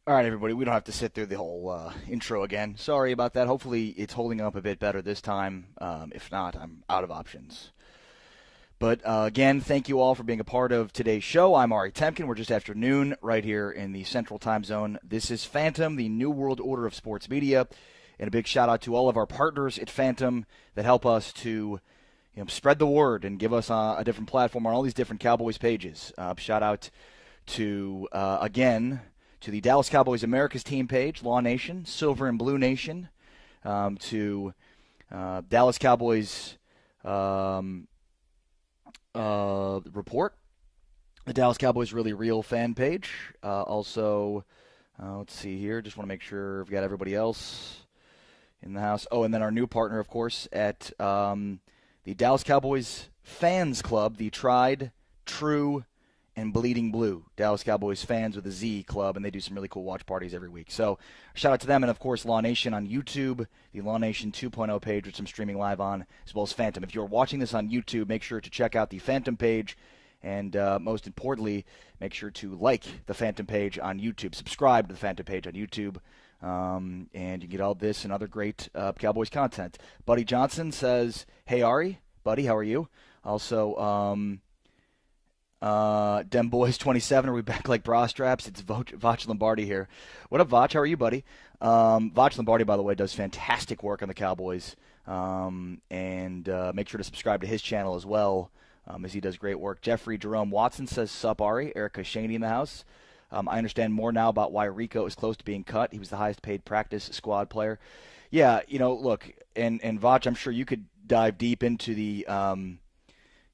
All right, everybody, we don't have to sit through the whole intro again. Sorry about that. Hopefully, it's holding up a bit better this time. If not, I'm out of options. But again, thank you all for being a part of today's show. I'm Ari Temkin. We're just after noon right here in the Central Time Zone. This is Phantom, the New World Order of Sports Media. And a big shout out to all of our partners at Phantom that help us to spread the word and give us a different platform on all these different Cowboys pages. Shout out to, again, to the Dallas Cowboys America's team page, Law Nation, Silver and Blue Nation, to Dallas Cowboys Report, the Dallas Cowboys Really Real fan page. Also, let's see here. Just want to make sure we've got everybody else in the house. Oh, and then our new partner, of course, at the Dallas Cowboys Fans Club, the Tried, True, and Bleeding Blue Dallas Cowboys Fans with a Z Club, and they do some really cool watch parties every week. So shout out to them, and of course Law Nation on YouTube, the Law Nation 2.0 page, which I'm streaming live on, as well as Phantom. If you're watching this on YouTube, make sure to check out the Phantom page, and most importantly, make sure to like the Phantom page on YouTube. Subscribe to the Phantom page on YouTube, and you get all this and other great Cowboys content. Buddy Johnson says, "Hey Ari, buddy, how are you?" Also, Dem Boys 27, are we back like bra straps? It's Vach Lombardi here. What up, Vach? How are you, buddy? Vach Lombardi, by the way, does fantastic work on the Cowboys. And make sure to subscribe to his channel as well, as he does great work. Jeffrey Jerome Watson says, "Sup, Ari?" Erica Shaney in the house. I understand more now about why Rico is close to being cut. He was the highest paid practice squad player. Yeah, look, and Vach, I'm sure you could dive deep into the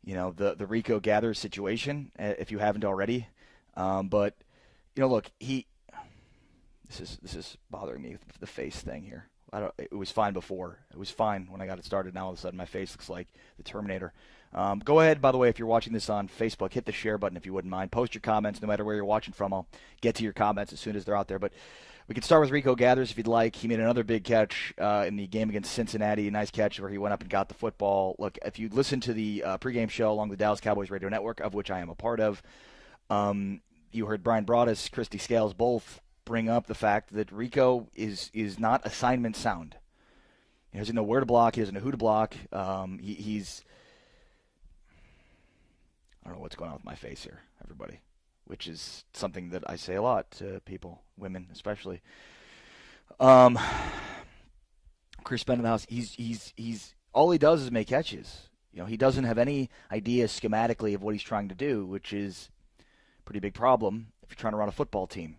the Rico Gather situation, if you haven't already. But look, this is bothering me, the face thing here. It was fine before. It was fine when I got it started. Now all of a sudden my face looks like the Terminator. Go ahead, by the way, if you're watching this on Facebook, hit the share button if you wouldn't mind. Post your comments, no matter where you're watching from. I'll get to your comments as soon as they're out there. But we can start with Rico Gathers if you'd like. He made another big catch in the game against Cincinnati. A nice catch where he went up and got the football. Look, if you listen to the pregame show along the Dallas Cowboys radio network, of which I am a part of, you heard Brian Broaddus, Christy Scales both bring up the fact that Rico is not assignment sound. He doesn't know where to block. He doesn't know who to block. He's I don't know what's going on with my face here, everybody, which is something that I say a lot to people, women especially. Chris Penn in the house. He's all he does is make catches. He doesn't have any idea schematically of what he's trying to do, which is a pretty big problem if you're trying to run a football team.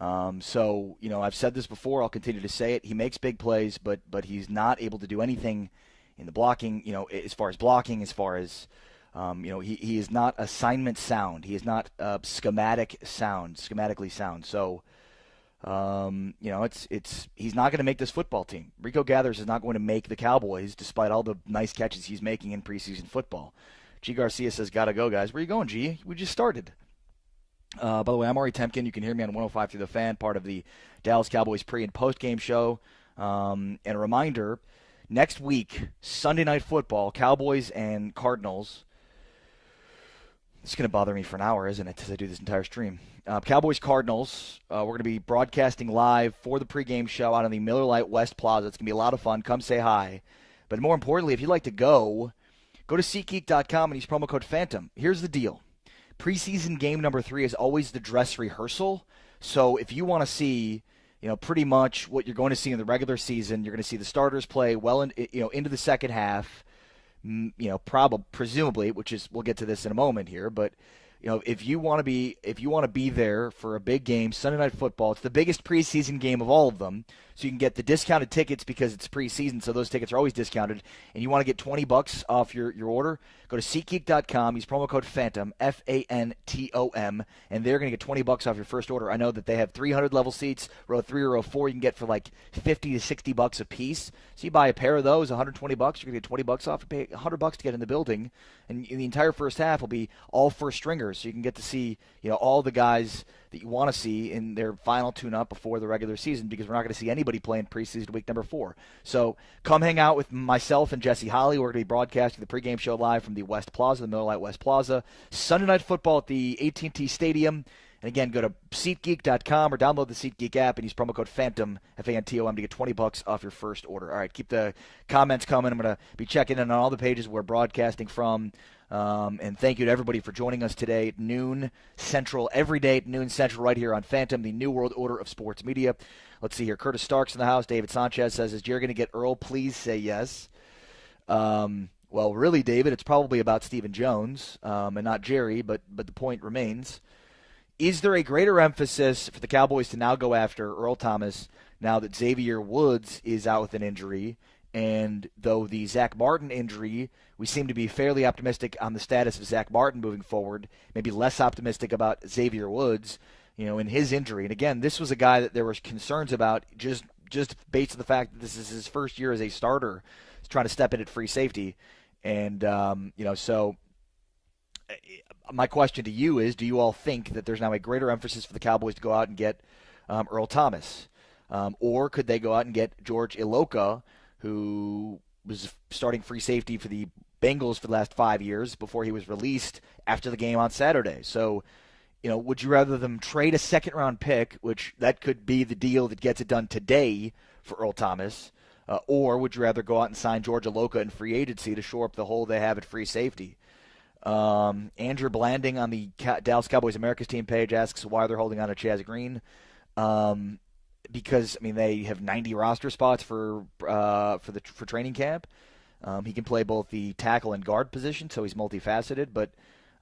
So I've said this before. I'll continue to say it. He makes big plays, but he's not able to do anything in the blocking. As far as blocking, as far as he is not assignment sound. He is not schematically sound. So, he's not going to make this football team. Rico Gathers is not going to make the Cowboys, despite all the nice catches he's making in preseason football. G. Garcia says, "Gotta go, guys." Where are you going, G? We just started. By the way, I'm Ari Temkin. You can hear me on 105 through the Fan, part of the Dallas Cowboys pre- and post-game show. And a reminder, next week, Sunday Night Football, Cowboys and Cardinals. It's going to bother me for an hour, isn't it, as I do this entire stream. Cowboys-Cardinals, we're going to be broadcasting live for the pregame show out on the Miller Lite West Plaza. It's going to be a lot of fun. Come say hi. But more importantly, if you'd like to go to SeatGeek.com and use promo code PHANTOM. Here's the deal. Preseason game number 3 is always the dress rehearsal. So if you want to see, pretty much what you're going to see in the regular season, you're going to see the starters play well into the second half. Presumably, which is, we'll get to this in a moment here, but if you want to be there for a big game, Sunday Night Football, it's the biggest preseason game of all of them. So you can get the discounted tickets because it's preseason, so those tickets are always discounted. And you want to get $20 off your order, go to SeatGeek.com, use promo code PHANTOM, FANTOM, and they're going to get $20 off your first order. I know that they have 300 level seats, row 3 or row 4 you can get for like $50 to $60 a piece. So you buy a pair of those, $120, you're going to get $20 off, you pay $100 to get in the building, and the entire first half will be all first stringers, so you can get to see all the guys that you want to see in their final tune-up before the regular season, because we're not going to see anybody playing preseason week number 4. So come hang out with myself and Jesse Holly. We're going to be broadcasting the pregame show live from the West Plaza, the Miller Lite West Plaza. Sunday Night Football at the AT&T Stadium. And again, go to SeatGeek.com or download the SeatGeek app and use promo code PHANTOM, F-A-N-T-O-M, to get $20 off your first order. All right, keep the comments coming. I'm going to be checking in on all the pages we're broadcasting from. And thank you to everybody for joining us today at noon Central, every day at noon Central, right here on Phantom, the New World Order of Sports Media. Let's see here. Curtis Stark's in the house. David Sanchez says, is Jerry going to get Earl? Please say yes. Well, really, David, it's probably about Stephen Jones and not Jerry, but the point remains. Is there a greater emphasis for the Cowboys to now go after Earl Thomas now that Xavier Woods is out with an injury? And though the Zach Martin injury, we seem to be fairly optimistic on the status of Zach Martin moving forward, maybe less optimistic about Xavier Woods, in his injury. And again, this was a guy that there were concerns about just based on the fact that this is his first year as a starter. He's trying to step in at free safety. And, so my question to you is, do you all think that there's now a greater emphasis for the Cowboys to go out and get Earl Thomas? Or could they go out and get George Iloka, who was starting free safety for the Bengals for the last 5 years before he was released after the game on Saturday? So, would you rather them trade a second-round pick, which that could be the deal that gets it done today for Earl Thomas, or would you rather go out and sign George Iloka in free agency to shore up the hole they have at free safety? Andrew Blanding on the Dallas Cowboys America's team page asks why they're holding on to Chaz Green. Because they have 90 roster spots for training camp. He can play both the tackle and guard position, so he's multifaceted. But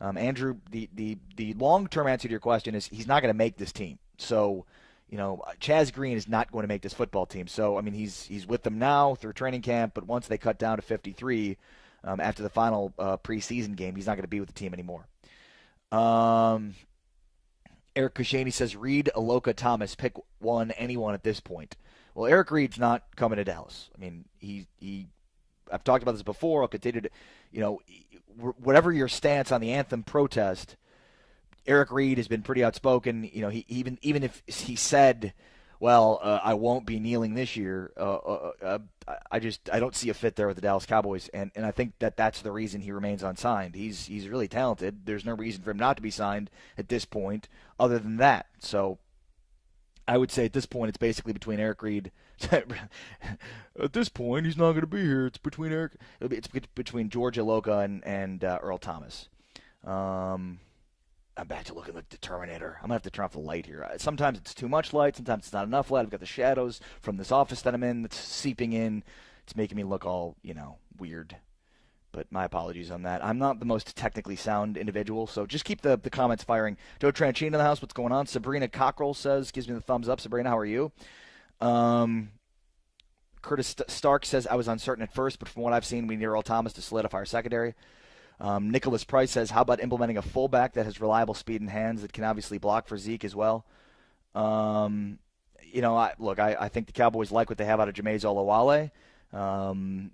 Andrew, the long-term answer to your question is he's not going to make this team. So, Chaz Green is not going to make this football team. So, he's with them now through training camp, but once they cut down to 53 after the final preseason game, he's not going to be with the team anymore. Eric Kushaney says, Reed, Iloka, Thomas, pick anyone at this point. Well, Eric Reed's not coming to Dallas. I've talked about this before. I'll continue to, whatever your stance on the anthem protest, Eric Reed has been pretty outspoken. He even if he said, well, I won't be kneeling this year, I don't see a fit there with the Dallas Cowboys, and I think that's the reason he remains unsigned. He's really talented. There's no reason for him not to be signed at this point other than that. So I would say at this point it's basically between Eric Reed. At this point, he's not going to be here. It's between George Iloka and Earl Thomas. I'm back to looking like the Terminator. I'm going to have to turn off the light here. Sometimes it's too much light. Sometimes it's not enough light. I've got the shadows from this office that I'm in that's seeping in. It's making me look all, weird. But my apologies on that. I'm not the most technically sound individual, so just keep the comments firing. Joe Tranchino in the house, what's going on? Sabrina Cockrell gives me the thumbs up. Sabrina, how are you? Curtis Stark says, I was uncertain at first, but from what I've seen, we need Earl Thomas to solidify our secondary. Nicholas Price says, how about implementing a fullback that has reliable speed and hands that can obviously block for Zeke as well? I think the Cowboys like what they have out of Jameis Olawale.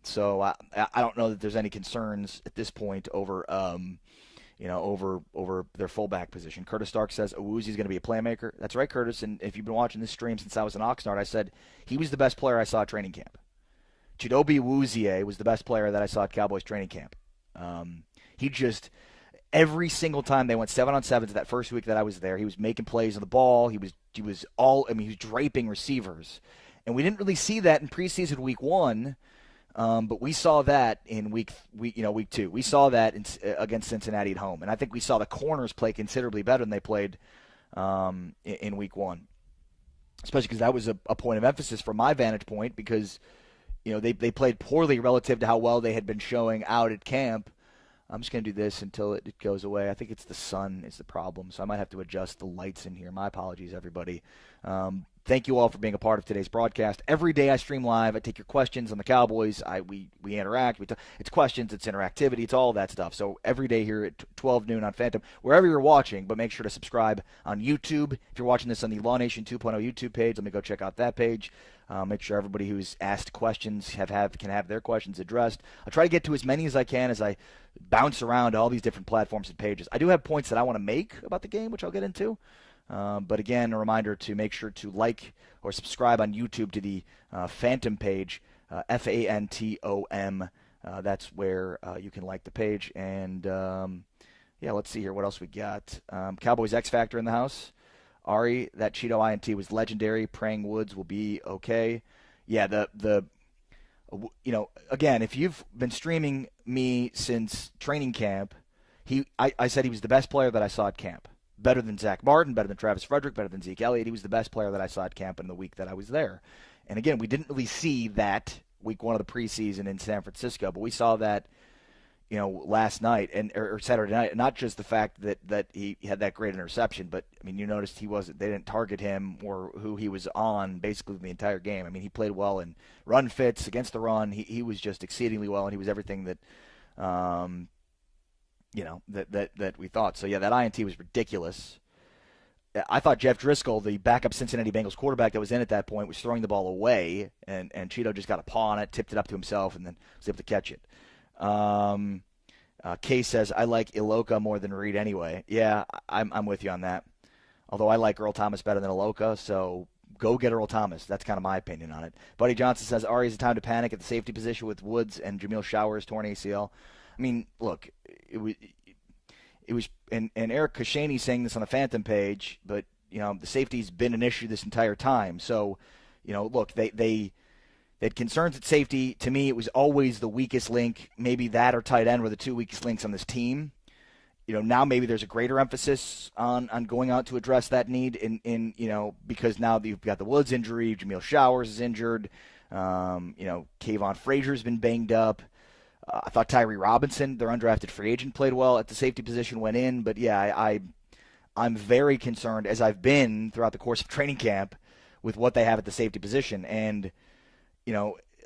So I don't know that there's any concerns at this point over their fullback position. Curtis Stark says Awuzie going to be a playmaker. That's right, Curtis. And if you've been watching this stream since I was in Oxnard, I said he was the best player I saw at training camp. Chidobe Awuzie was the best player that I saw at Cowboys training camp. He just, every single time they went 7-on-7s that first week that I was there, he was making plays on the ball. He was draping receivers. And we didn't really see that in preseason week 1, but we saw that in week 2. We saw that against Cincinnati at home. And I think we saw the corners play considerably better than they played in week 1. Especially because that was a point of emphasis from my vantage point because, they played poorly relative to how well they had been showing out at camp. I'm just going to do this until it goes away. I think it's the sun is the problem, so I might have to adjust the lights in here. My apologies, everybody. Thank you all for being a part of today's broadcast. Every day I stream live. I take your questions on the Cowboys. We interact. It's questions. It's interactivity. It's all that stuff. So every day here at 12 noon on Phantom, wherever you're watching, but make sure to subscribe on YouTube. If you're watching this on the Law Nation 2.0 YouTube page, let me go check out that page. Make sure everybody who's asked questions can have their questions addressed. I'll try to get to as many as I can as I bounce around all these different platforms and pages. I do have points that I want to make about the game, which I'll get into. But again, a reminder to make sure to like or subscribe on YouTube to the Phantom page, Phantom. That's where you can like the page. And let's see here. What else we got? Cowboys X Factor in the house. Ari, that Cheeto INT was legendary. Praying Woods will be okay. Yeah, again, if you've been streaming me since training camp, I said he was the best player that I saw at camp. Better than Zach Martin, better than Travis Frederick, better than Zeke Elliott. He was the best player that I saw at camp in the week that I was there. And again, we didn't really see that week one of the preseason in San Francisco, but we saw that, last night or Saturday night. Not just the fact that he had that great interception, but I mean, you noticed they didn't target him or who he was on basically the entire game. I mean, he played well in run fits against the run. He was just exceedingly well, and he was everything that, that we thought. So yeah, that INT was ridiculous. I thought Jeff Driscoll, the backup Cincinnati Bengals quarterback that was in at that point, was throwing the ball away, and Cheeto just got a paw on it, tipped it up to himself, and then was able to catch it. Kay says, I like Iloka more than Reed anyway. Yeah, I'm with you on that. Although I like Earl Thomas better than Iloka, so go get Earl Thomas. That's kind of my opinion on it. Buddy Johnson says, Ari's a time to panic at the safety position with Woods and Jameel Showers torn ACL. I mean, look, it was, and Eric Kashani saying this on the Phantom page, but, the safety's been an issue this entire time. So, look, they had concerns at safety. To me, it was always the weakest link. Maybe that or tight end were the two weakest links on this team. Now maybe there's a greater emphasis on going out to address that need because now you've got the Woods injury, Jameel Showers is injured, Kayvon Frazier's been banged up. I thought Tyree Robinson, their undrafted free agent, played well at the safety position, went in. But, yeah, I'm very concerned, as I've been throughout the course of training camp, with what they have at the safety position. And,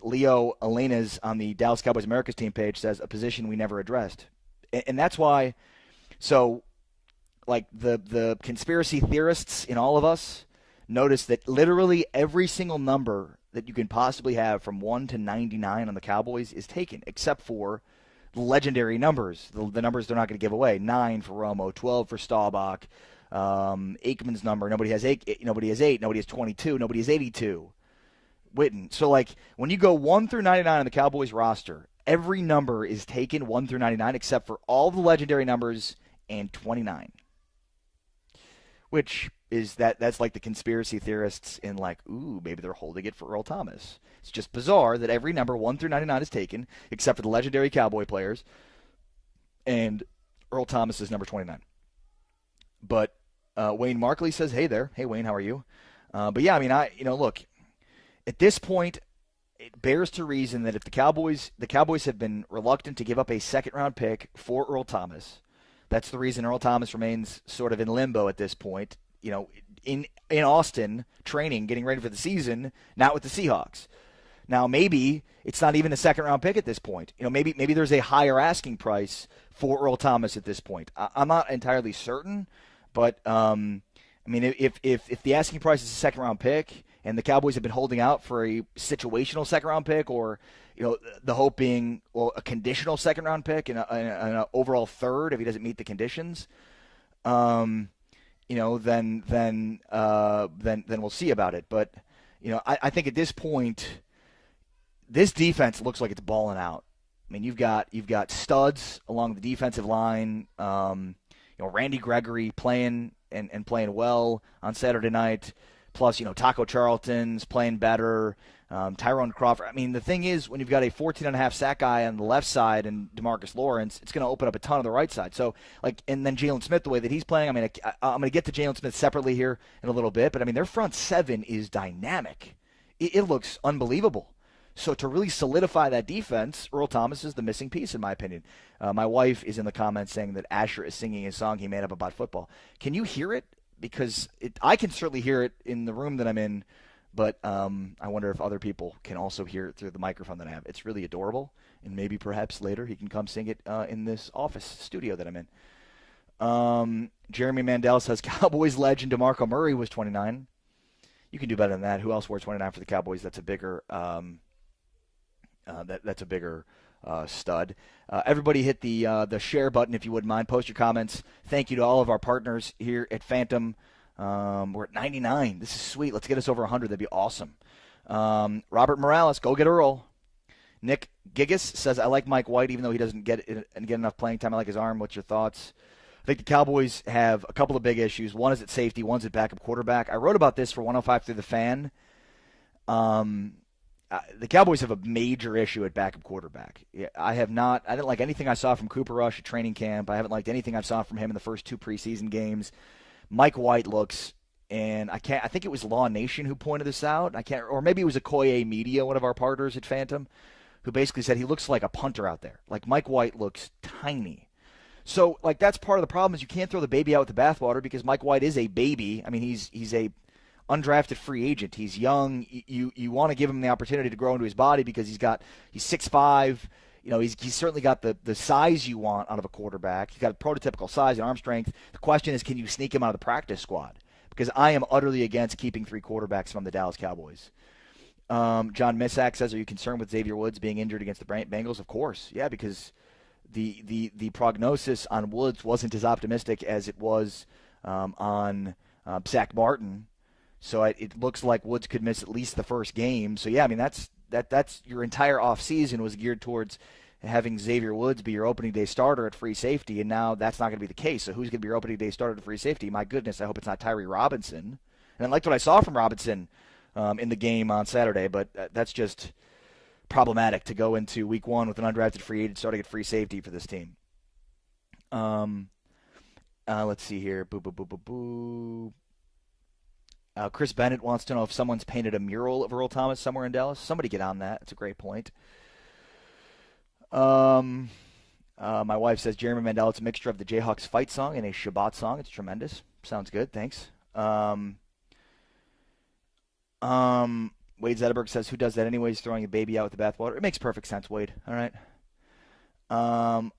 Leo Elena's on the Dallas Cowboys America's team page says, a position we never addressed. And that's why, so, like, the conspiracy theorists in all of us notice that literally every single number that you can possibly have from 1 to 99 on the Cowboys is taken, except for the legendary numbers, the numbers they're not going to give away. 9 for Romo, 12 for Staubach, Aikman's number. Nobody has 8, nobody has 22, nobody has 82. Witten. So, like, when you go 1 through 99 on the Cowboys roster, every number is taken 1 through 99 except for all the legendary numbers and 29. Which is that's like the conspiracy theorists in like, ooh, maybe they're holding it for Earl Thomas. It's just bizarre that every number 1 through 99 is taken, except for the legendary Cowboy players, and Earl Thomas is number 29. But Wayne Markley says, hey there. Hey, Wayne, how are you? But yeah, I mean, look, at this point, it bears to reason that if the Cowboys have been reluctant to give up a second-round pick for Earl Thomas. That's the reason Earl Thomas remains sort of in limbo at this point, in Austin, training, getting ready for the season, not with the Seahawks. Now, maybe it's not even a second-round pick at this point. Maybe there's a higher asking price for Earl Thomas at this point. I'm not entirely certain, but, I mean, if the asking price is a second-round pick and the Cowboys have been holding out for a situational second-round pick or the hope being, well, a conditional second-round pick and an overall third if he doesn't meet the conditions, then we'll see about it. But I think at this point, this defense looks like it's balling out. I mean, you've got studs along the defensive line. Randy Gregory playing and playing well on Saturday night. Plus, Taco Charlton's playing better. Tyrone Crawford. I mean, the thing is, when you've got a 14.5 sack guy on the left side and DeMarcus Lawrence, it's going to open up a ton on the right side. So, and then Jalen Smith, the way that he's playing, I mean, I'm going to get to Jalen Smith separately here in a little bit, but I mean, their front seven is dynamic. It looks unbelievable. So to really solidify that defense, Earl Thomas is the missing piece, in my opinion. My wife is in the comments saying that Asher is singing a song he made up about football. Can you hear it? Because I can certainly hear it in the room that I'm in, but I wonder if other people can also hear it through the microphone that I have. It's really adorable, and maybe perhaps later he can come sing it in this office studio that I'm in. Jeremy Mandel says Cowboys legend DeMarco Murray was 29. You can do better than that. Who else wore 29 for the Cowboys? That's a bigger that's a bigger stud. Everybody hit the share button if you wouldn't mind. Post your comments. Thank you to all of our partners here at Phantom. We're at 99. This is sweet. Let's get us over 100. That'd be awesome. Robert Morales, go get Earl. Nick Gigas says, I like Mike White even though he doesn't get enough playing time. I like his arm. What's your thoughts? I think the Cowboys have a couple of big issues. One is at safety, one's at backup quarterback. I wrote about this for 105 through the fan. Um, the Cowboys have a major issue at backup quarterback. I didn't like anything I saw from Cooper Rush at training camp. I haven't liked anything I've saw from him in the first 2 preseason games. Mike White looks, and I think it was Law Nation who pointed this out. Or maybe it was Okoye Media, one of our partners at Phantom, who basically said he looks like a punter out there. Like Mike White looks tiny. So, like, that's part of the problem is you can't throw the baby out with the bathwater because Mike White is a baby. I mean, he's a undrafted free agent. He's young. You want to give him the opportunity to grow into his body because he's 6'5". You know, he's certainly got the size you want out of a quarterback. He's got a prototypical size and arm strength. The question is, can you sneak him out of the practice squad? Because I am utterly against keeping 3 quarterbacks from the Dallas Cowboys. John Missack says, are you concerned with Xavier Woods being injured against the Bengals? Of course. Yeah, because the prognosis on Woods wasn't as optimistic as it was on Zach Martin. So it looks like Woods could miss at least the first game. So, yeah, I mean, that's your entire offseason was geared towards having Xavier Woods be your opening day starter at free safety, and now that's not going to be the case. So who's going to be your opening day starter at free safety? My goodness, I hope it's not Tyree Robinson. And I liked what I saw from Robinson in the game on Saturday, but that's just problematic to go into week 1 with an undrafted free agent starting at free safety for this team. Let's see here. Chris Bennett wants to know if someone's painted a mural of Earl Thomas somewhere in Dallas. Somebody get on that. It's a great point. My wife says Jeremy Mandel, it's a mixture of the Jayhawks fight song and a Shabbat song. It's tremendous. Sounds good. Thanks. Wade Zetterberg says, who does that anyways, throwing a baby out with the bathwater? It makes perfect sense, Wade. All right.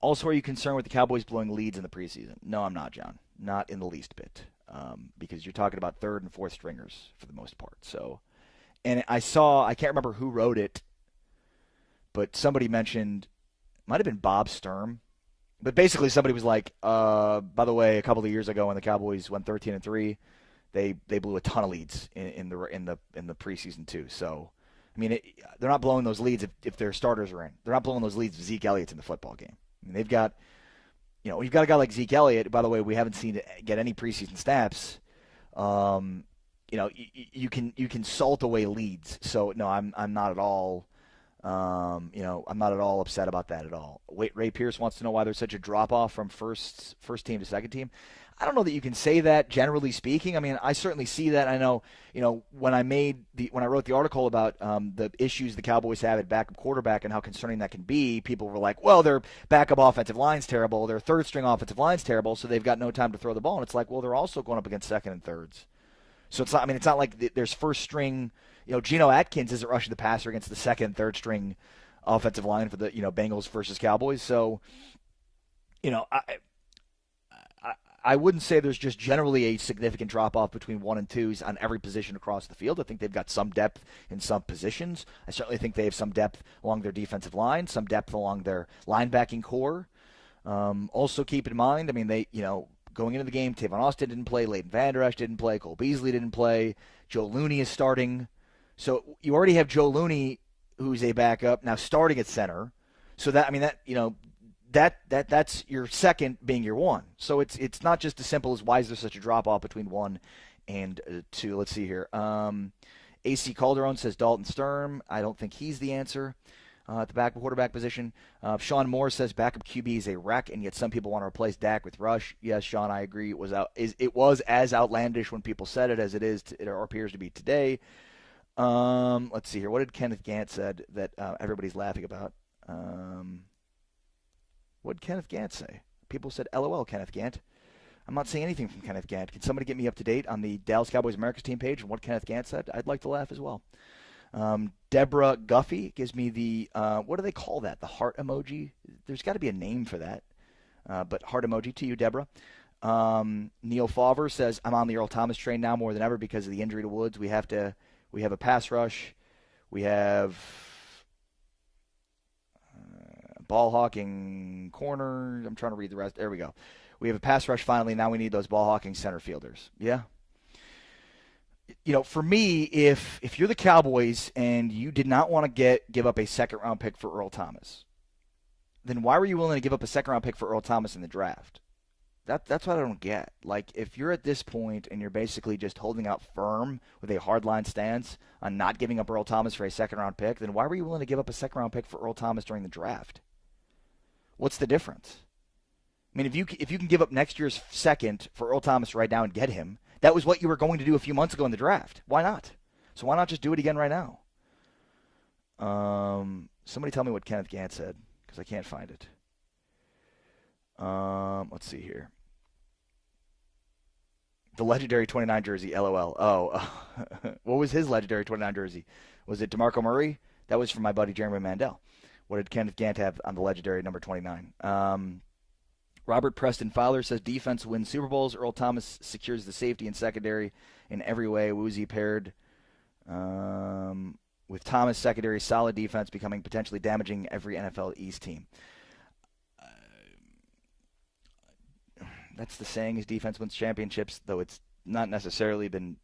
Also, are you concerned with the Cowboys blowing leads in the preseason? No, I'm not, John. Not in the least bit. Because you're talking about 3rd and 4th stringers for the most part. So, and I can't remember who wrote it, but somebody mentioned, might have been Bob Sturm, but basically somebody was like, by the way, a couple of years ago when the Cowboys went 13-3, they blew a ton of leads in the preseason too. So, I mean, they're not blowing those leads if their starters are in. They're not blowing those leads if Zeke Elliott's in the football game. I mean, they've got. You know, you've got a guy like Zeke Elliott. By the way, we haven't seen get any preseason snaps. You know, you can salt away leads. So no, I'm not at all. You know, I'm not at all upset about that at all. Ray Pierce wants to know why there's such a drop off from first team to second team. I don't know that you can say that generally speaking. I mean, I certainly see that. I know, you know, when I wrote the article about the issues the Cowboys have at backup quarterback and how concerning that can be, people were like, well, their backup offensive line's terrible, their 3rd string offensive line's terrible, so they've got no time to throw the ball. And it's like, well, they're also going up against 2nd and 3rds. So it's not. I mean, it's not like there's first string. You know, Geno Atkins isn't rushing the passer against the 2nd and 3rd string offensive line for the Bengals versus Cowboys. So, you know, I wouldn't say there's just generally a significant drop-off between 1 and 2s on every position across the field. I think they've got some depth in some positions. I certainly think they have some depth along their defensive line, some depth along their linebacking core. Also keep in mind, I mean, going into the game, Tavon Austin didn't play, Leighton Vander Esch didn't play, Cole Beasley didn't play, Joe Looney is starting. So you already have Joe Looney, who's a backup, now starting at center. So that's your second being your 1. So it's not just as simple as why is there such a drop-off between 1 and 2. Let's see here. AC Calderon says Dalton Sturm. I don't think he's the answer at the backup quarterback position. Sean Moore says backup QB is a wreck, and yet some people want to replace Dak with Rush. Yes, Sean, I agree. It was as outlandish when people said it as it is or appears to be today. Let's see here. What did Kenneth Gant said that everybody's laughing about? What did Kenneth Gant say? People said, LOL, Kenneth Gant. I'm not saying anything from Kenneth Gant. Can somebody get me up to date on the Dallas Cowboys America's team page and what Kenneth Gant said? I'd like to laugh as well. Deborah Guffey gives me the, what do they call that? The heart emoji? There's got to be a name for that. But heart emoji to you, Deborah. Neil Fawver says, I'm on the Earl Thomas train now more than ever because of the injury to Woods. We have a pass rush. We have ball hawking corner. I'm trying to read the rest. There we go. We have a pass rush finally. Now we need those ball hawking center fielders. Yeah. You know, for me, if you're the Cowboys and you did not want to give up a 2nd-round pick for Earl Thomas, then why were you willing to give up a 2nd-round pick for Earl Thomas in the draft? That's what I don't get. Like, if you're at this point and you're basically just holding out firm with a hardline stance on not giving up Earl Thomas for a second round pick, then why were you willing to give up a second round pick for Earl Thomas during the draft? What's the difference? I mean, if you can give up next year's second for Earl Thomas right now and get him, that was what you were going to do a few months ago in the draft. Why not? So why not just do it again right now? Somebody tell me what Kenneth Gant said, because I can't find it. Let's see here. The legendary 29 jersey, LOL. Oh, what was his legendary 29 jersey? Was it DeMarco Murray? That was from my buddy Jeremy Mandel. What did Kenneth Gant have on the legendary number 29? Robert Preston Fowler says defense wins Super Bowls. Earl Thomas secures the safety and secondary in every way. Woozy paired with Thomas secondary, solid defense becoming potentially damaging every NFL East team. That's the saying, is defense wins championships, though it's not necessarily been,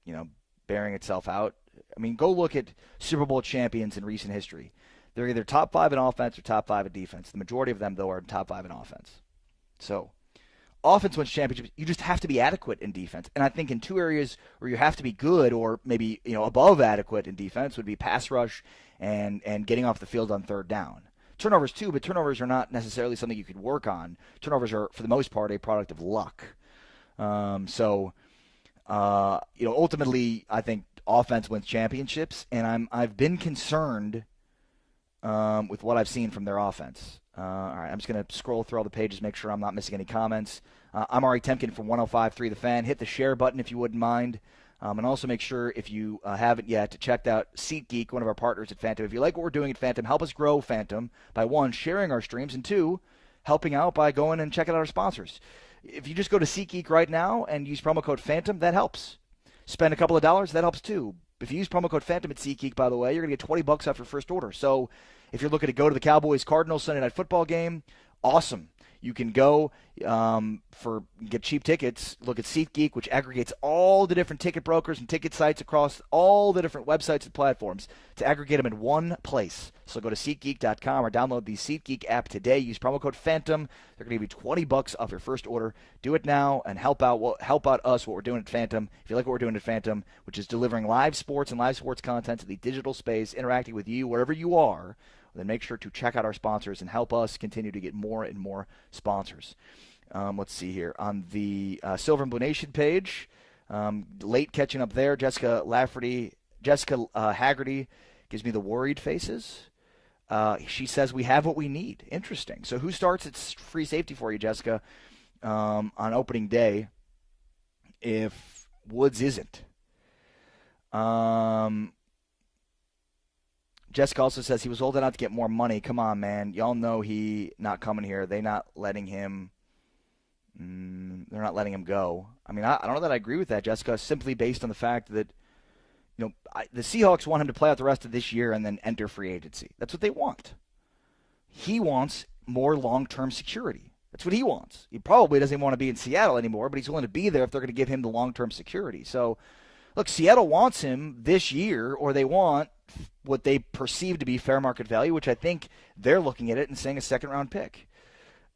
bearing itself out. I mean, go look at Super Bowl champions in recent history. They're either top 5 in offense or top 5 in defense. The majority of them, though, are top 5 in offense. So, offense wins championships. You just have to be adequate in defense. And I think in two areas where you have to be good or maybe, above adequate in defense would be pass rush and getting off the field on third down. Turnovers too, but turnovers are not necessarily something you could work on. Turnovers are, for the most part, a product of luck. Ultimately, I think offense wins championships, and I've been concerned with what I've seen from their offense. All right, I'm just going to scroll through all the pages, make sure I'm not missing any comments. I'm Ari Temkin from 105.3 The Fan. Hit the share button if you wouldn't mind. And also make sure, if you haven't yet, to check out SeatGeek, one of our partners at Phantom. If you like what we're doing at Phantom, help us grow Phantom by, 1, sharing our streams, and 2, helping out by going and checking out our sponsors. If you just go to SeatGeek right now and use promo code Phantom, that helps. Spend a couple of dollars, that helps too. If you use promo code Phantom at SeatGeek, by the way, you're going to get $20 off your first order. So if you're looking to go to the Cowboys-Cardinals Sunday Night Football game, awesome. You can go get cheap tickets. Look at SeatGeek, which aggregates all the different ticket brokers and ticket sites across all the different websites and platforms to aggregate them in one place. So go to SeatGeek.com or download the SeatGeek app today. Use promo code Phantom. They're going to give you $20 off your first order. Do it now and help out us, what we're doing at Phantom. If you like what we're doing at Phantom, which is delivering live sports and live sports content to the digital space, interacting with you wherever you are, then make sure to check out our sponsors and help us continue to get more and more sponsors. Let's see here. On the Silver and Blue Nation page, late catching up there, Jessica Haggerty gives me the worried faces. She says we have what we need. Interesting. So who starts at free safety for you, Jessica, on opening day if Woods isn't? Jessica also says he was holding out to get more money. Come on, man. Y'all know he not coming here. They're not letting him go. I mean, I don't know that I agree with that, Jessica, simply based on the fact that, the Seahawks want him to play out the rest of this year and then enter free agency. That's what they want. He wants more long-term security. That's what he wants. He probably doesn't want to be in Seattle anymore, but he's willing to be there if they're going to give him the long-term security. So, look, Seattle wants him this year, or they want what they perceive to be fair market value, which I think they're looking at it and saying a second-round pick.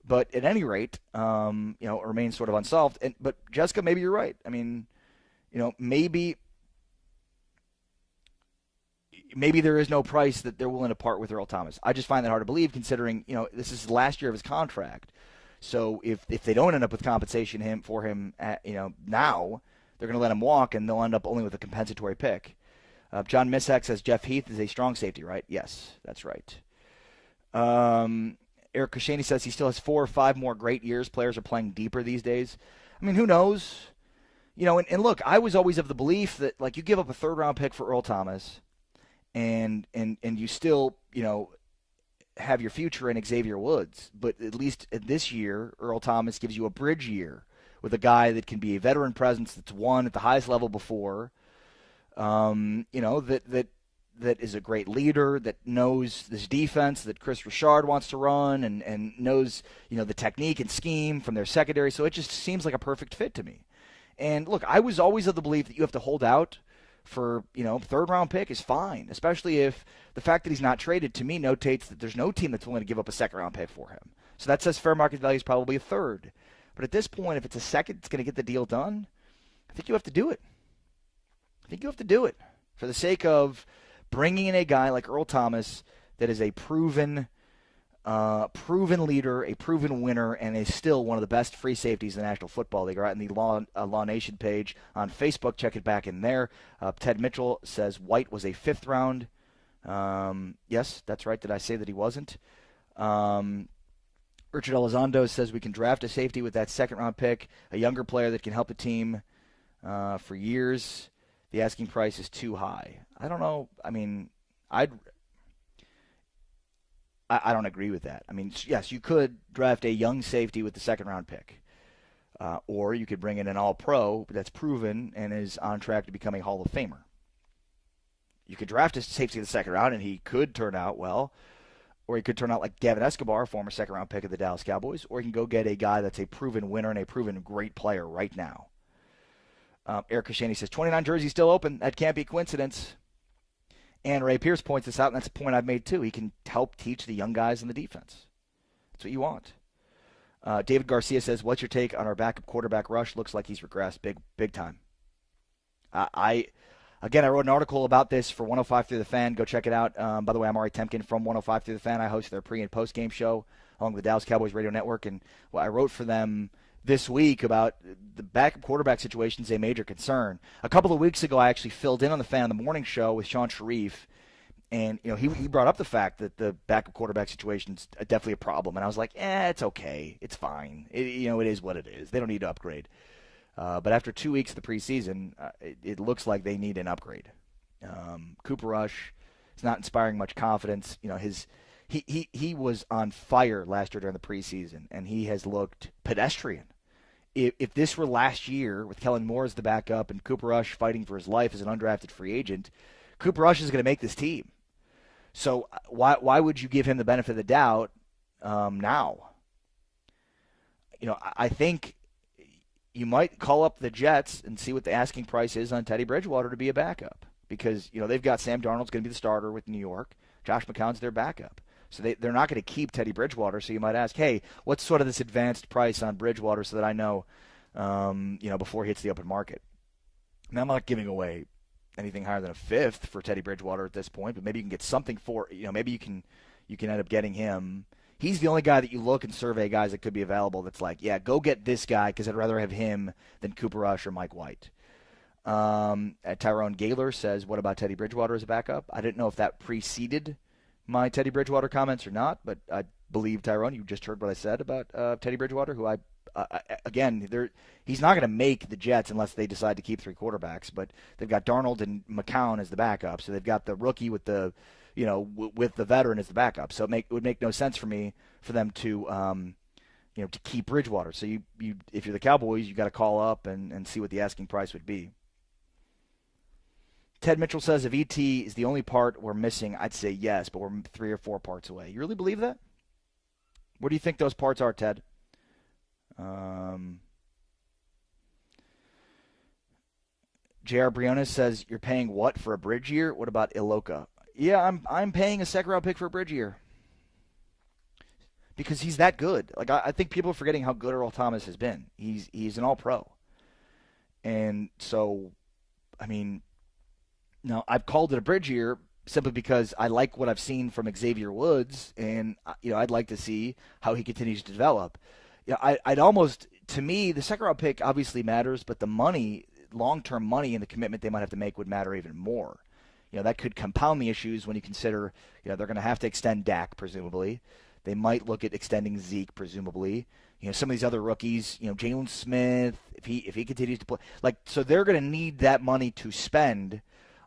But at any rate, it remains sort of unsolved. But Jessica, maybe you're right. I mean, maybe there is no price that they're willing to part with Earl Thomas. I just find that hard to believe, considering this is the last year of his contract. So if they don't end up with compensation for him, now they're going to let him walk, and they'll end up only with a compensatory pick. John Misak says Jeff Heath is a strong safety, right? Yes, that's right. Eric Koscielny says he still has 4 or 5 more great years. Players are playing deeper these days. I mean, who knows? And look, I was always of the belief that, like, you give up a third-round pick for Earl Thomas, and you still, have your future in Xavier Woods. But at least this year, Earl Thomas gives you a bridge year with a guy that can be a veteran presence that's won at the highest level before. That is a great leader, that knows this defense that Chris Richard wants to run, and knows, the technique and scheme from their secondary. So it just seems like a perfect fit to me. And look, I was always of the belief that you have to hold out for, third-round pick is fine, especially if the fact that he's not traded, to me, notates that there's no team that's willing to give up a second-round pick for him. So that says fair market value is probably a third. But at this point, if it's a second that's going to get the deal done, I think you have to do it. I think you have to do it for the sake of bringing in a guy like Earl Thomas that is a proven leader, a proven winner, and is still one of the best free safeties in the National Football League. Right in the Law Nation page on Facebook, check it back in there. Ted Mitchell says White was a fifth round. Yes, that's right. Did I say that he wasn't? Richard Elizondo says we can draft a safety with that second round pick, a younger player that can help the team for years. The asking price is too high. I don't know. I mean, I don't agree with that. I mean, yes, you could draft a young safety with the second-round pick. Or you could bring in an all-pro that's proven and is on track to become a Hall of Famer. You could draft a safety in the second round, and he could turn out well. Or he could turn out like Gavin Escobar, former second-round pick of the Dallas Cowboys. Or you can go get a guy that's a proven winner and a proven great player right now. Eric Kashani says, 29 jerseys still open. That can't be coincidence. And Ray Pierce points this out, and that's a point I've made too. He can help teach the young guys in the defense. That's what you want. David Garcia says, what's your take on our backup quarterback rush? Looks like he's regressed big time. I wrote an article about this for 105 Through the Fan. Go check it out. By the way, I'm Ari Temkin from 105 Through the Fan. I host their pre- and post-game show along with the Dallas Cowboys Radio Network. And I wrote for them this week about the backup quarterback situation is a major concern. A couple of weeks ago, I actually filled in on the Fan on the morning show with Sean Sharif, and he brought up the fact that the backup quarterback situation is definitely a problem. And I was like, it's okay, it's fine. It is what it is. They don't need to upgrade. But after 2 weeks of the preseason, it looks like they need an upgrade. Cooper Rush is not inspiring much confidence. He was on fire last year during the preseason, and he has looked pedestrian. If this were last year with Kellen Moore as the backup and Cooper Rush fighting for his life as an undrafted free agent, Cooper Rush is going to make this team. So why would you give him the benefit of the doubt now? I think you might call up the Jets and see what the asking price is on Teddy Bridgewater to be a backup because they've got Sam Darnold's going to be the starter with New York. Josh McCown's their backup. So they're not going to keep Teddy Bridgewater. So you might ask, hey, what's sort of this advanced price on Bridgewater so that I know, before he hits the open market. Now, I'm not giving away anything higher than a fifth for Teddy Bridgewater at this point, but maybe you can get something for, maybe you can end up getting him. He's the only guy that you look and survey guys that could be available that's like, yeah, go get this guy because I'd rather have him than Cooper Rush or Mike White. Tyrone Gaylor says, what about Teddy Bridgewater as a backup? I didn't know if that preceded my Teddy Bridgewater comments or not, but I believe, Tyrone, you just heard what I said about Teddy Bridgewater, who he's not going to make the Jets unless they decide to keep three quarterbacks, but they've got Darnold and McCown as the backup, so they've got the rookie with the with the veteran as the backup. So it would make no sense for them to to keep Bridgewater. So you if you're the Cowboys, you got to call up and see what the asking price would be. Ted Mitchell says if ET is the only part we're missing, I'd say yes, but we're 3 or 4 parts away. You really believe that? What do you think those parts are, Ted? J.R. Briones says you're paying what for a bridge year? What about Iloka? Yeah, I'm paying a second-round pick for a bridge year because he's that good. Like I think people are forgetting how good Earl Thomas has been. He's an All-Pro, and so I mean. Now, I've called it a bridge year simply because I like what I've seen from Xavier Woods, and I'd like to see how he continues to develop. I'd almost, to me, the second-round pick obviously matters, but the money, long-term money and the commitment they might have to make would matter even more. That could compound the issues when you consider, they're going to have to extend Dak, presumably. They might look at extending Zeke, presumably. Some of these other rookies, Jalen Smith, if he continues to play. So they're going to need that money to spend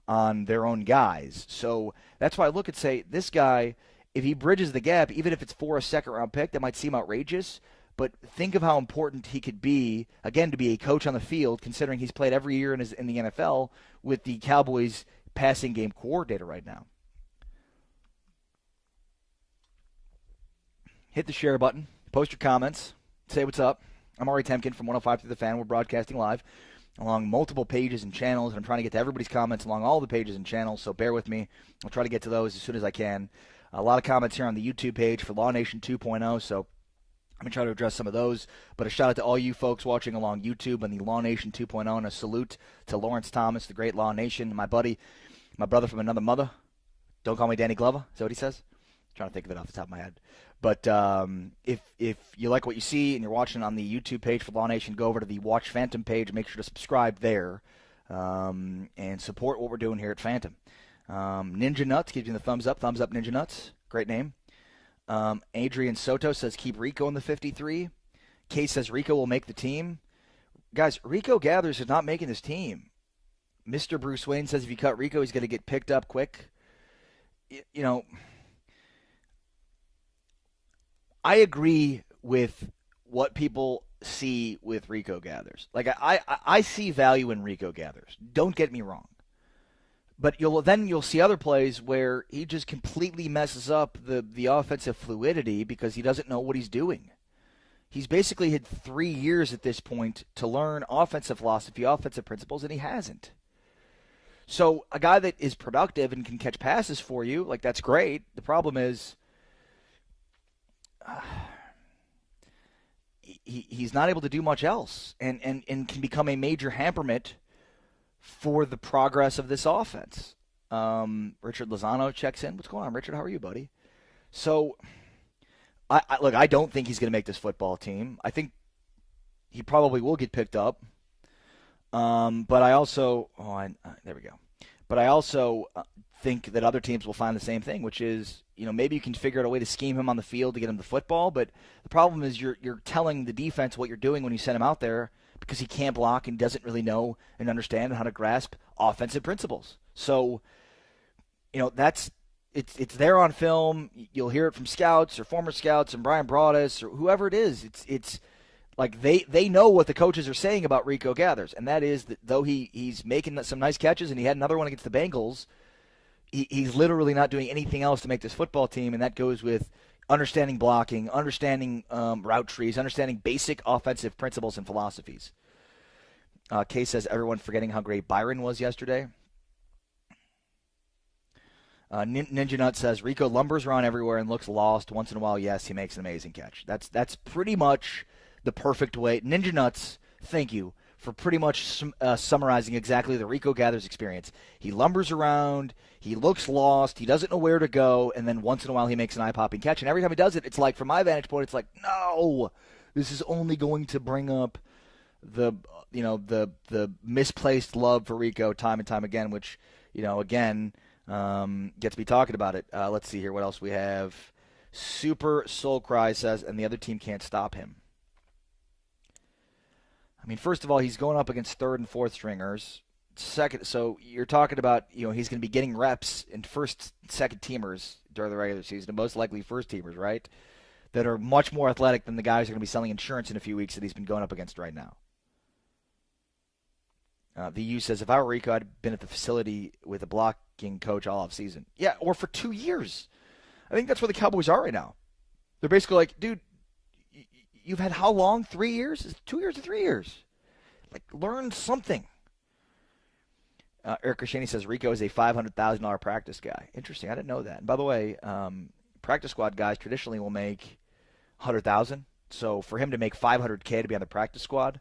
on their own guys. So that's why I look and say, this guy, if he bridges the gap, even if it's for a second-round pick, that might seem outrageous, but think of how important he could be, again, to be a coach on the field, considering he's played every year in the NFL with the Cowboys passing game coordinator right now. Hit the share button, post your comments, say what's up. I'm Ari Temkin from 105 Through the Fan. We're broadcasting live along multiple pages and channels, and I'm trying to get to everybody's comments along all the pages and channels, so bear with me. I'll try to get to those as soon as I can. A lot of comments here on the YouTube page for Law Nation 2.0, so I'm going to try to address some of those, but a shout out to all you folks watching along YouTube and the Law Nation 2.0, and a salute to Lawrence Thomas, the great Law Nation, my buddy, my brother from another mother. Don't call me Danny Glover. Is that what he says? I'm trying to think of it off the top of my head. But if you like what you see and you're watching on the YouTube page for Law Nation, go over to the Watch Phantom page. Make sure to subscribe there and support what we're doing here at Phantom. Ninja Nuts gives you the thumbs up. Thumbs up, Ninja Nuts. Great name. Adrian Soto says keep Rico in the 53. Kay says Rico will make the team. Guys, Rico Gathers is not making this team. Mr. Bruce Wayne says if you cut Rico, he's going to get picked up quick. You know, I agree with what people see with Rico Gathers. Like, I see value in Rico Gathers. Don't get me wrong. But you'll see other plays where he just completely messes up the offensive fluidity because he doesn't know what he's doing. He's basically had 3 years at this point to learn offensive philosophy, offensive principles, and he hasn't. So a guy that is productive and can catch passes for you, like, that's great. The problem is he's not able to do much else and can become a major hamperment for the progress of this offense. Richard Lozano checks in. What's going on, Richard? How are you, buddy? So, I don't think he's going to make this football team. I think he probably will get picked up. But I also, there we go. But I also think that other teams will find the same thing, which is, maybe you can figure out a way to scheme him on the field to get him the football. But the problem is you're telling the defense what you're doing when you send him out there, because he can't block and doesn't really know and understand how to grasp offensive principles. So, it's there on film. You'll hear it from scouts or former scouts and Brian Broaddus or whoever it is. It's like they know what the coaches are saying about Rico Gathers, and that is that though he's making some nice catches and he had another one against the Bengals, he's literally not doing anything else to make this football team, and that goes with understanding blocking, understanding route trees, understanding basic offensive principles and philosophies. Kay says, everyone forgetting how great Byron was yesterday. Ninja Nut says, Rico lumbers around everywhere and looks lost. Once in a while, yes, he makes an amazing catch. That's pretty much the perfect way. Ninja Nuts, thank you for pretty much summarizing exactly the Rico Gathers experience. He lumbers around, he looks lost, he doesn't know where to go, and then once in a while he makes an eye-popping catch. And every time he does it, it's like, from my vantage point, it's like, no, this is only going to bring up the misplaced love for Rico time and time again, which, again, gets me talking about it. Let's see here, what else we have. Super Soul Cry says, and the other team can't stop him. I mean, first of all, he's going up against third and fourth stringers. Second, so you're talking about, he's going to be getting reps in first, second teamers during the regular season, and most likely first teamers, right? That are much more athletic than the guys who are going to be selling insurance in a few weeks that he's been going up against right now. The U says, if I were Rico, I'd been at the facility with a blocking coach all off season. Yeah, or for 2 years. I think that's where the Cowboys are right now. They're basically like, dude, you've had how long? 3 years? Is it 2 years or 3 years? Like, learn something. Eric Krishani says Rico is a $500,000 practice guy. Interesting. I didn't know that. And by the way, practice squad guys traditionally will make $100,000. So for him to make $500K to be on the practice squad,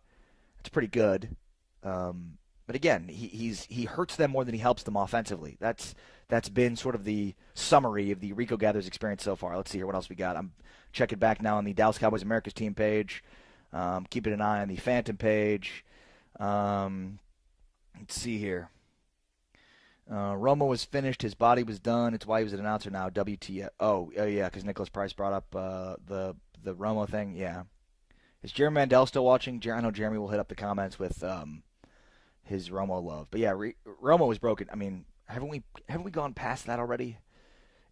that's pretty good. But again, he hurts them more than he helps them offensively. That's been sort of the summary of the Rico Gathers experience so far. Let's see here what else we got. I'm checking back now on the Dallas Cowboys America's team page. Keeping an eye on the Phantom page. Let's see here. Romo was finished. His body was done. It's why he was an announcer now. WTF. Oh yeah, because Nicholas Price brought up the Romo thing. Yeah. Is Jeremy Mandel still watching? I know Jeremy will hit up the comments with his Romo love. But yeah, Romo was broken. I mean, haven't we gone past that already?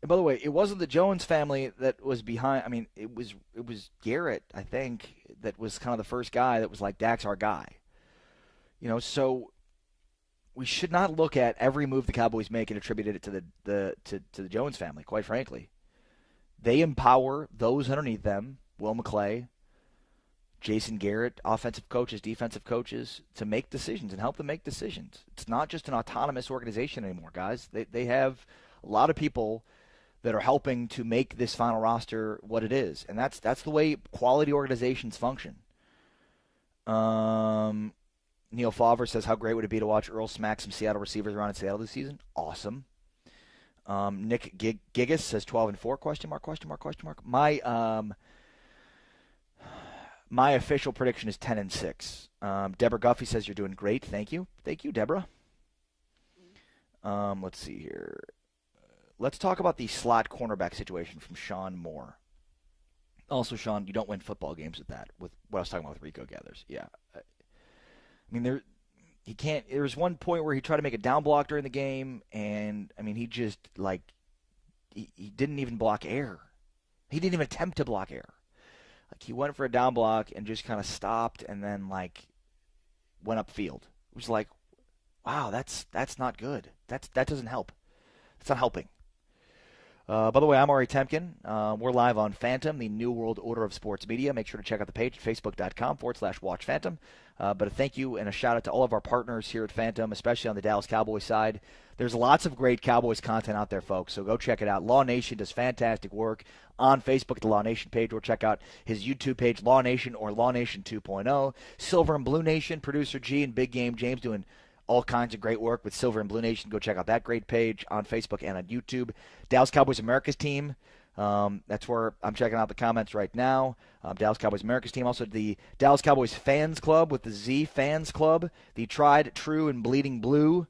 And by the way, it wasn't the Jones family that was behind. I mean, it was Garrett, I think, that was kind of the first guy that was like, Dak's our guy. So we should not look at every move the Cowboys make and attribute it to the Jones family, quite frankly. They empower those underneath them, Will McClay, Jason Garrett, offensive coaches, defensive coaches, to make decisions and help them make decisions. It's not just an autonomous organization anymore, guys. They have a lot of people that are helping to make this final roster what it is. And that's the way quality organizations function. Neil Favre says, how great would it be to watch Earl smack some Seattle receivers around in Seattle this season? Awesome. Nick Gigas says 12-4, question mark, question mark, question mark. My official prediction is 10-6. Deborah Guffey says you're doing great. Thank you. Thank you, Deborah. Let's see here. Let's talk about the slot cornerback situation from Sean Moore. Also, Sean, you don't win football games with that, with what I was talking about with Rico Gathers. Yeah. I mean, he can't. There was one point where he tried to make a down block during the game, and, I mean, he just, like, he didn't even block air. He didn't even attempt to block air. Like, he went for a down block and just kind of stopped and then, like, went upfield. It was like, wow, that's not good. That doesn't help. It's not helping. By the way, I'm Ari Temkin. We're live on Phantom, the New World Order of Sports Media. Make sure to check out the page at facebook.com/Watch Phantom. But a thank you and a shout out to all of our partners here at Phantom, especially on the Dallas Cowboys side. There's lots of great Cowboys content out there, folks, so go check it out. Law Nation does fantastic work on Facebook at the Law Nation page, or check out his YouTube page, Law Nation or Law Nation 2.0. Silver and Blue Nation, producer G and Big Game James doing all kinds of great work with Silver and Blue Nation. Go check out that great page on Facebook and on YouTube. Dallas Cowboys America's team. That's where I'm checking out the comments right now. Dallas Cowboys America's team. Also the Dallas Cowboys Fans Club with the Z Fans Club. The Tried, True, and Bleeding Blue,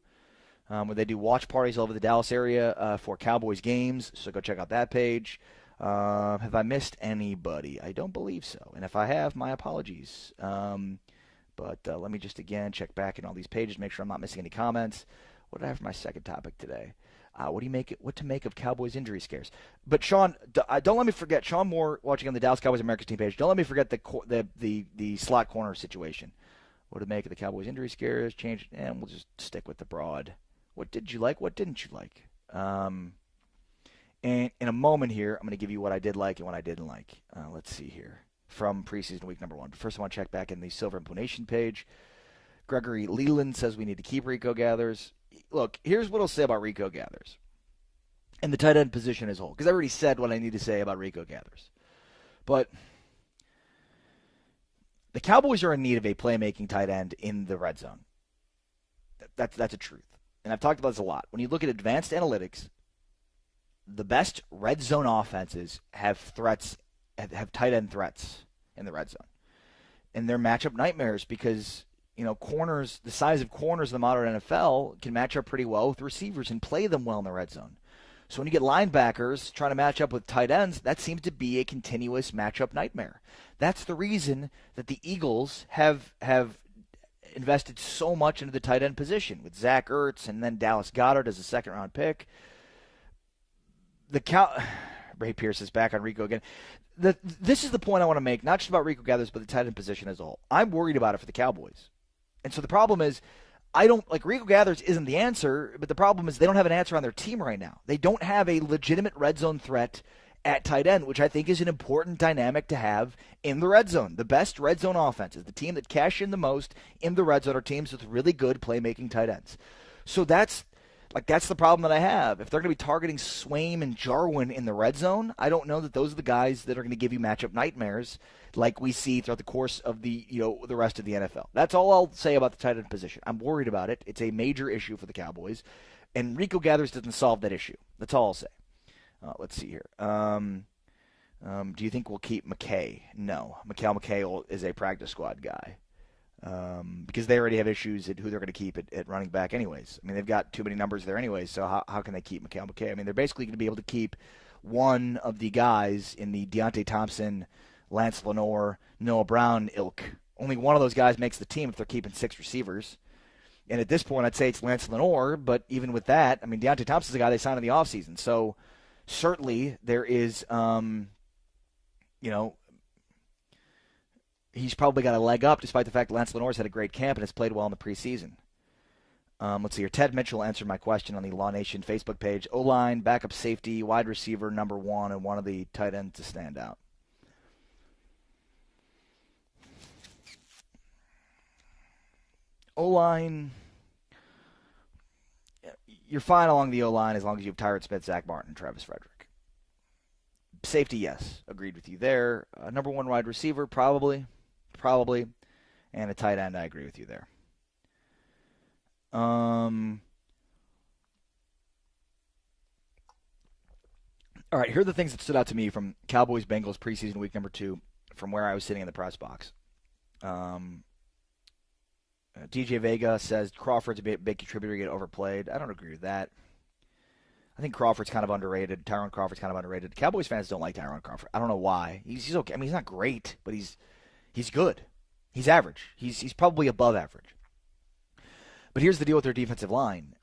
where they do watch parties all over the Dallas area for Cowboys games. So go check out that page. Have I missed anybody? I don't believe so. And if I have, my apologies. But let me just again check back in all these pages, make sure I'm not missing any comments. What did I have for my second topic today? What to make of Cowboys injury scares? But Sean, don't let me forget Sean Moore watching on the Dallas Cowboys America's team page. Don't let me forget the slot corner situation. What to make of the Cowboys injury scares? Change, and we'll just stick with the broad. What did you like? What didn't you like? And in a moment here, I'm going to give you what I did like and what I didn't like. Let's see here. From preseason week number 1. But first I want to check back in the Silver and Blue Nation page. Gregory Leland says we need to keep Rico Gathers. Look, here's what I'll say about Rico Gathers and the tight end position as a whole, because I already said what I need to say about Rico Gathers. But the Cowboys are in need of a playmaking tight end in the red zone. That's a truth. And I've talked about this a lot. When you look at advanced analytics, the best red zone offenses have tight end threats in the red zone. And they're matchup nightmares because, corners, the size of corners in the modern NFL can match up pretty well with receivers and play them well in the red zone. So when you get linebackers trying to match up with tight ends, that seems to be a continuous matchup nightmare. That's the reason that the Eagles have invested so much into the tight end position with Zach Ertz and then Dallas Goedert as a second-round pick. Ray Pierce is back on Rico again. This is the point I want to make, not just about Rico Gathers, but the tight end position as a whole. I'm worried about it for the Cowboys. And so the problem is, Rico Gathers isn't the answer, but the problem is they don't have an answer on their team right now. They don't have a legitimate red zone threat at tight end, which I think is an important dynamic to have in the red zone. The best red zone offenses, the team that cash in the most in the red zone, are teams with really good playmaking tight ends. So that's the problem that I have. If they're going to be targeting Swaim and Jarwin in the red zone, I don't know that those are the guys that are going to give you matchup nightmares like we see throughout the course of the rest of the NFL. That's all I'll say about the tight end position. I'm worried about it. It's a major issue for the Cowboys, and Rico Gathers doesn't solve that issue. That's all I'll say. Let's see here. Do you think we'll keep McKay? No. Mikal McKay is a practice squad guy. Because they already have issues at who they're going to keep at running back anyways. I mean, they've got too many numbers there anyways, so how can they keep Mikal McKay? I mean, they're basically going to be able to keep one of the guys in the Deontay Thompson, Lance Lenoir, Noah Brown ilk. Only one of those guys makes the team if they're keeping 6 receivers. And at this point, I'd say it's Lance Lenoir, but even with that, I mean, Deontay Thompson's the guy they signed in the offseason. So certainly there is, he's probably got a leg up, despite the fact that Lance Lenoir's had a great camp and has played well in the preseason. Let's see here. Ted Mitchell answered my question on the Law Nation Facebook page. O-line, backup safety, wide receiver, number 1, and one of the tight ends to stand out. O-line, you're fine along the O-line as long as you have Tyrod Smith, Zach Martin, and Travis Frederick. Safety, yes. Agreed with you there. Number one wide receiver, probably. And a tight end, I agree with you there. All right, here are the things that stood out to me from Cowboys-Bengals preseason week number 2 from where I was sitting in the press box. DJ Vega says Crawford's a big contributor, get overplayed. I don't agree with that. I think Crawford's kind of underrated. Tyrone Crawford's kind of underrated. Cowboys fans don't like Tyrone Crawford. I don't know why. He's okay. I mean, he's not great, but he's good. He's average. He's probably above average. But here's the deal with their defensive line.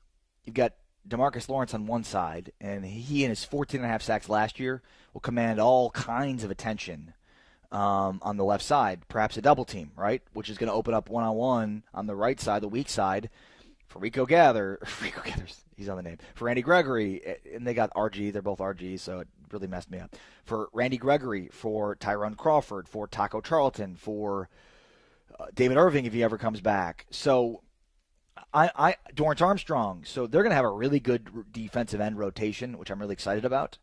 You've got DeMarcus Lawrence on one side, and he and his 14.5 sacks last year will command all kinds of attention on the left side, perhaps a double team, right? Which is going to open up one-on-one on the right side, the weak side, for Rico Gathers, he's on the name, for Randy Gregory, and they got RG, they're both RG, so it really messed me up. For Randy Gregory, for Tyrone Crawford, for Taco Charlton, for David Irving if he ever comes back. So Dorrance Armstrong, so they're going to have a really good defensive end rotation, which I'm really excited about.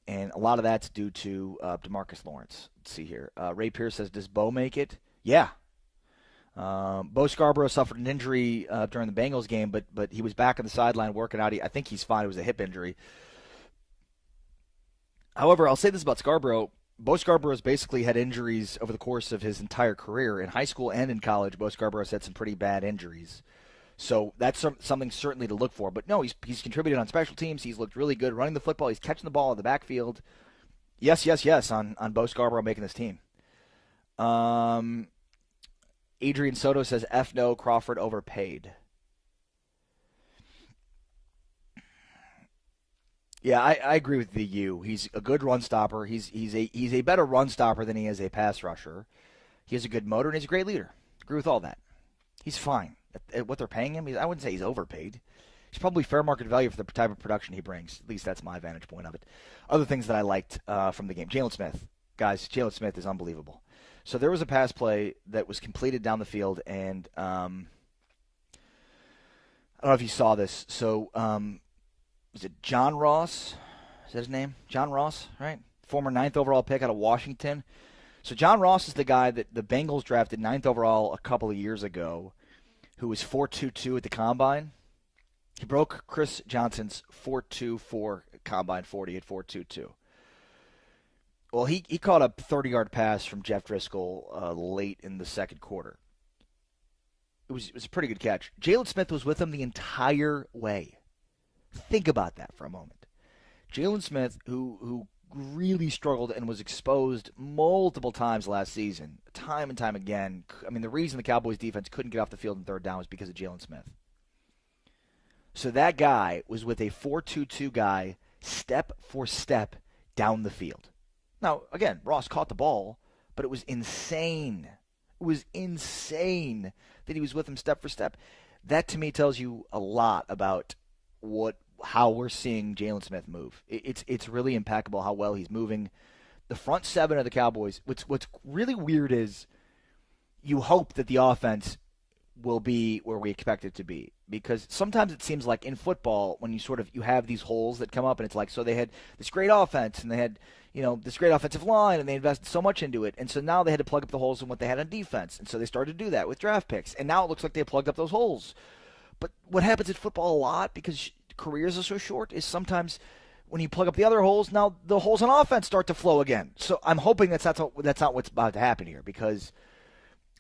And a lot of that's due to DeMarcus Lawrence. Let's see here. Ray Pierce says, does Bo make it? Yeah. Bo Scarborough suffered an injury during the Bengals game, but he was back on the sideline working out. I think he's fine. It was a hip injury. However, I'll say this about Scarborough. Bo Scarborough's basically had injuries over the course of his entire career. In high school and in college, Bo Scarborough's had some pretty bad injuries. So that's something certainly to look for. But no, he's contributed on special teams. He's looked really good running the football. He's catching the ball in the backfield. Yes on Bo Scarborough making this team. Adrian Soto says, F no, Crawford overpaid. Yeah, I agree with the U. He's a good run stopper. He's a better run stopper than he is a pass rusher. He has a good motor, and he's a great leader. Agree with all that. He's fine. At what they're paying him, I wouldn't say he's overpaid. He's probably fair market value for the type of production he brings. At least that's my vantage point of it. Other things that I liked from the game. Jalen Smith. Guys, Jalen Smith is unbelievable. So there was a pass play that was completed down the field, and I don't know if you saw this. So was it John Ross? Is that his name? John Ross, right? Former 9th overall pick out of Washington. So John Ross is the guy that the Bengals drafted 9th overall a couple of years ago, who was 4.22 at the Combine. He broke Chris Johnson's 4.24 Combine 40 at 4.22. Well, he caught a 30-yard pass from Jeff Driscoll late in the second quarter. It was a pretty good catch. Jalen Smith was with him the entire way. Think about that for a moment. Jalen Smith, who really struggled and was exposed multiple times last season, time and time again. I mean, the reason the Cowboys defense couldn't get off the field in third down was because of Jalen Smith. So that guy was with a 4.22 guy step for step down the field. Now, again, Ross caught the ball, but it was insane. It was insane that he was with him step for step. That, to me, tells you a lot about how we're seeing Jalen Smith move. It's really impeccable how well he's moving. The front seven of the Cowboys, what's really weird is you hope that the offense will be where we expect it to be. Because sometimes it seems like in football, when you have these holes that come up, and it's like, so they had this great offense, and they had this great offensive line, and they invested so much into it, and so now they had to plug up the holes in what they had on defense, and so they started to do that with draft picks, and now it looks like they plugged up those holes. But what happens in football a lot, because careers are so short, is sometimes when you plug up the other holes, now the holes on offense start to flow again. So I'm hoping that's not what's about to happen here, because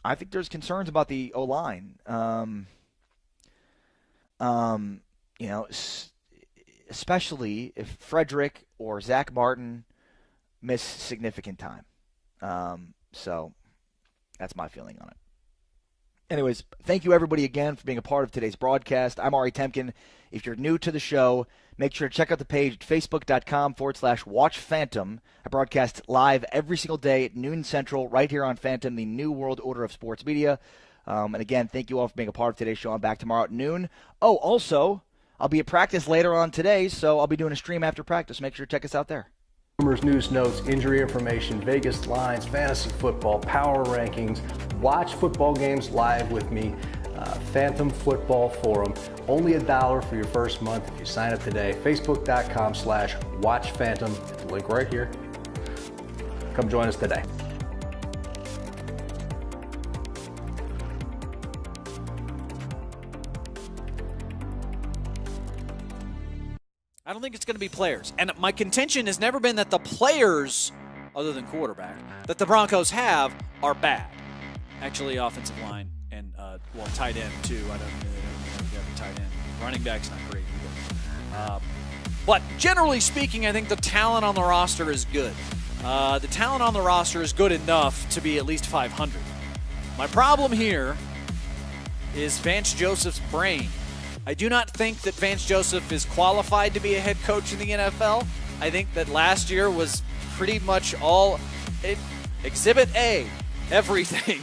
I think there's concerns about the O-line. Especially if Frederick or Zach Martin miss significant time. So that's my feeling on it. Anyways, thank you everybody again for being a part of today's broadcast. I'm Ari Temkin. If you're new to the show, make sure to check out the page at facebook.com/Watch Phantom. I broadcast live every single day at noon Central right here on Phantom, the new world order of sports media. And again, thank you all for being a part of today's show. I'm back tomorrow at noon. Oh, also, I'll be at practice later on today, so I'll be doing a stream after practice. Make sure to check us out there. Rumors, news, notes, injury information, Vegas lines, fantasy football, power rankings. Watch football games live with me Phantom Football Forum. Only $1 for your first month if you sign up today. Facebook.com/WatchPhantom. The link right here. Come join us today. I don't think it's going to be players. And my contention has never been that the players, other than quarterback, that the Broncos have are bad. Actually, offensive line and, tight end, too. I don't know if you have a tight end. Running back's not great either. But generally speaking, I think the talent on the roster is good. The talent on the roster is good enough to be at least 500. My problem here is Vance Joseph's brain. I do not think that Vance Joseph is qualified to be a head coach in the NFL. I think that last year was pretty much all Exhibit A, everything.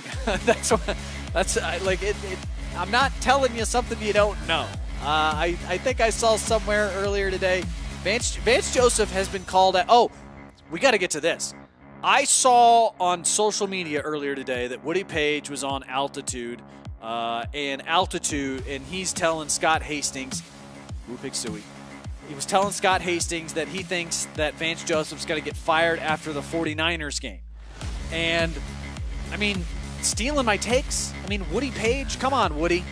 I'm not telling you something you don't know. I think I saw somewhere earlier today, Vance Joseph has been called out. Oh, we got to get to this. I saw on social media earlier today that Woody Page was on Altitude. And he's telling Scott Hastings, he was telling Scott Hastings that he thinks that Vance Joseph's going to get fired after the 49ers game. And, stealing my takes? Woody Page? Come on, Woody.